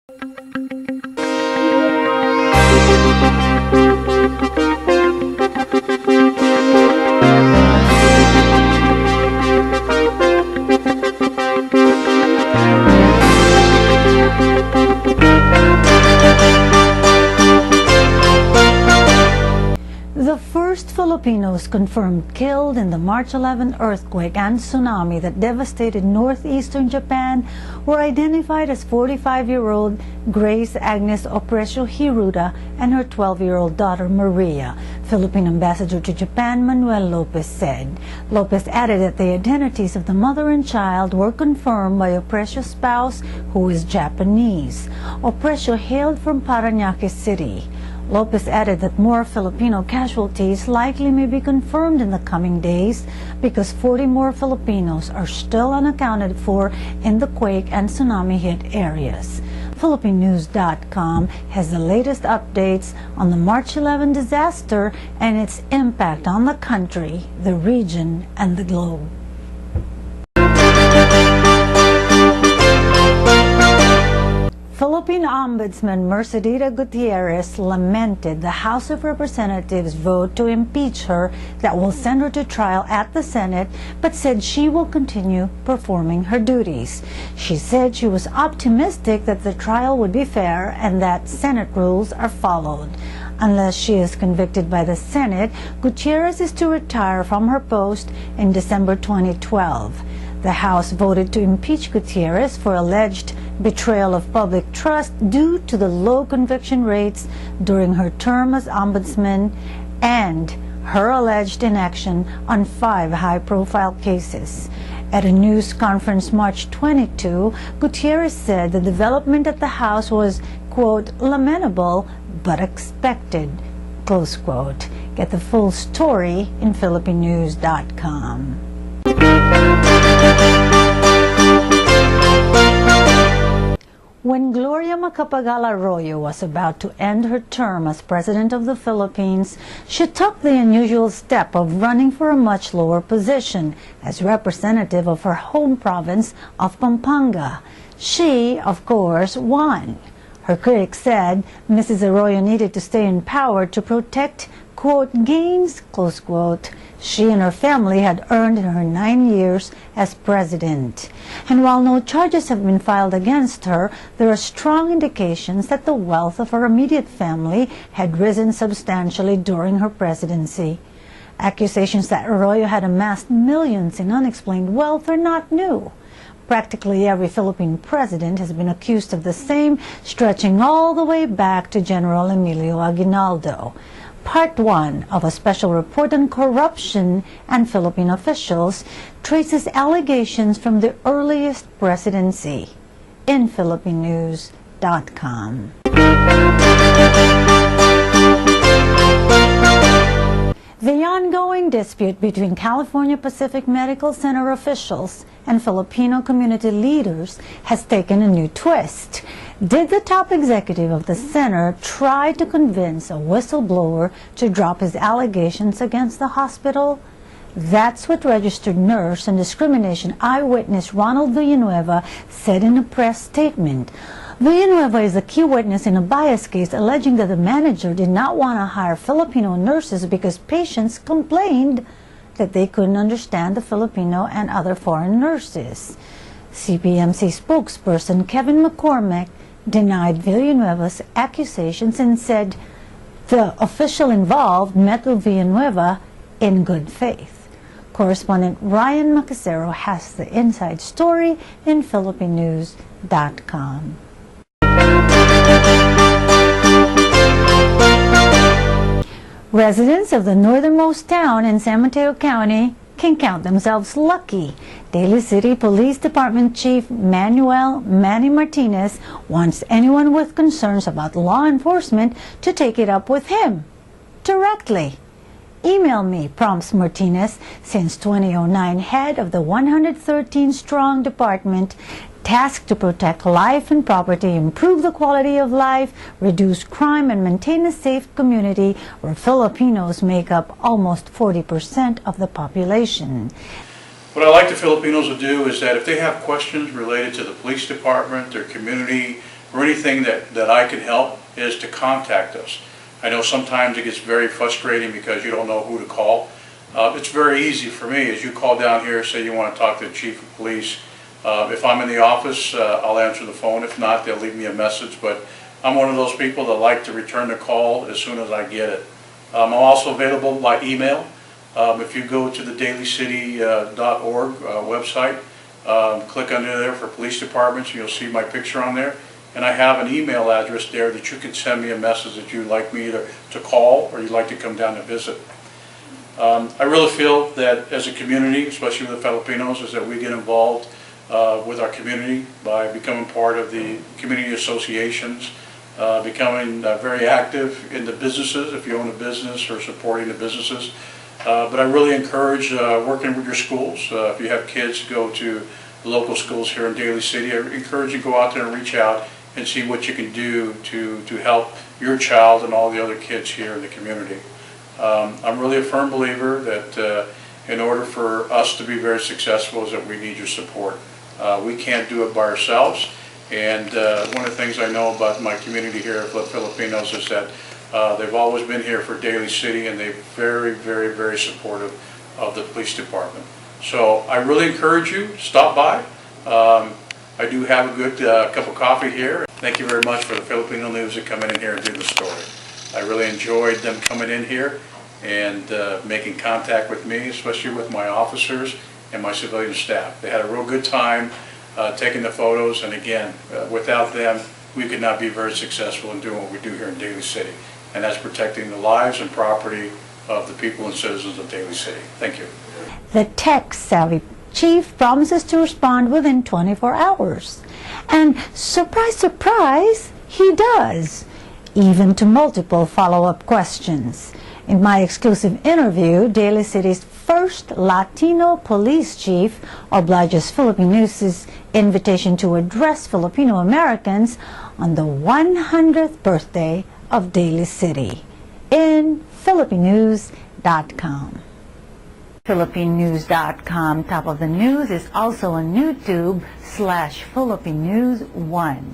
The first Filipinos confirmed killed in the March 11 earthquake and tsunami that devastated northeastern Japan were identified as 45-year-old Grace Agnes Opresio Hiruda and her 12-year-old daughter Maria, Philippine Ambassador to Japan Manuel Lopez said. Lopez added that the identities of the mother and child were confirmed by Opresio's spouse, who is Japanese. Opresio hailed from Parañaque City. Lopez added that more Filipino casualties likely may be confirmed in the coming days because 40 more Filipinos are still unaccounted for in the quake and tsunami-hit areas. PhilippineNews.com has the latest updates on the March 11 disaster and its impact on the country, the region, and the globe. Philippine Ombudsman Mercedita Gutierrez lamented the House of Representatives vote to impeach her that will send her to trial at the Senate, but said she will continue performing her duties. She said she was optimistic that the trial would be fair and that Senate rules are followed. Unless she is convicted by the Senate, Gutierrez is to retire from her post in December 2012. The House voted to impeach Gutierrez for alleged betrayal of public trust due to the low conviction rates during her term as ombudsman and her alleged inaction on 5 high-profile cases. At a news conference March 22, Gutierrez said the development at the House was, quote, lamentable but expected, close quote. Get the full story in PhilippineNews.com. When Gloria Macapagal-Arroyo was about to end her term as President of the Philippines, she took the unusual step of running for a much lower position as representative of her home province of Pampanga. She, of course, won. Her critics said Mrs. Arroyo needed to stay in power to protect, quote, gains, close quote, she and her family had earned in her 9 years as president. And while no charges have been filed against her, there are strong indications that the wealth of her immediate family had risen substantially during her presidency. Accusations that Arroyo had amassed millions in unexplained wealth are not new. Practically every Philippine president has been accused of the same, stretching all the way back to General Emilio Aguinaldo. Part 1 of a special report on corruption and Philippine officials traces allegations from the earliest presidency in PhilippineNews.com. The ongoing dispute between California Pacific Medical Center officials and Filipino community leaders has taken a new twist. Did the top executive of the center try to convince a whistleblower to drop his allegations against the hospital? That's what registered nurse and discrimination eyewitness Ronald Villanueva said in a press statement. Villanueva is a key witness in a bias case alleging that the manager did not want to hire Filipino nurses because patients complained that they couldn't understand the Filipino and other foreign nurses. CPMC spokesperson Kevin McCormick denied Villanueva's accusations and said the official involved met with Villanueva in good faith. Correspondent Ryan Macasero has the inside story in PhilippineNews.com. Residents of the northernmost town in San Mateo County can count themselves lucky. Daly City Police Department Chief Manuel Manny Martinez wants anyone with concerns about law enforcement to take it up with him directly. Email me, prompts Martinez, since 2009 head of the 113-strong department tasked to protect life and property, improve the quality of life, reduce crime, and maintain a safe community where Filipinos make up almost 40% of the population. What I like the Filipinos to do is that if they have questions related to the police department, their community or anything that I can help, is to contact us. I know sometimes it gets very frustrating because you don't know who to call. It's very easy for me. As you call down here, say you want to talk to the chief of police. If I'm in the office, I'll answer the phone. If not, they'll leave me a message. But I'm one of those people that like to return the call as soon as I get it. I'm also available by email. If you go to the dailycity.org website, click under there for police departments, and you'll see my picture on there. And I have an email address there that you can send me a message that you'd like me either to call or you'd like to come down to visit. I really feel that as a community, especially with the Filipinos, is that we get involved with our community by becoming part of the community associations, becoming very active in the businesses, if you own a business, or supporting the businesses. But I really encourage working with your schools. If you have kids who go to the local schools here in Daly City, I encourage you to go out there and reach out and see what you can do to help your child and all the other kids here in the community. I'm really a firm believer that in order for us to be very successful is that we need your support. We can't do it by ourselves, and one of the things I know about my community here of Filipinos is that they've always been here for Daly City, and they're very, very, very supportive of the police department. So I really encourage you to stop by. I do have a good cup of coffee here. Thank you very much for the Filipino News that come in here and do the story. I really enjoyed them coming in here and making contact with me, especially with my officers and my civilian staff. They had a real good time taking the photos, and again, without them, we could not be very successful in doing what we do here in Daly City, and that's protecting the lives and property of the people and citizens of Daly City. Thank you. The tech-savvy chief promises to respond within 24 hours. And surprise, surprise, he does, even to multiple follow-up questions. In my exclusive interview, Daly City's first Latino police chief obliges Philippine News' invitation to address Filipino Americans on the 100th birthday of Daly City in philippinenews.com. philippinenews.com. Top of the News is also on YouTube /Philippine News 1.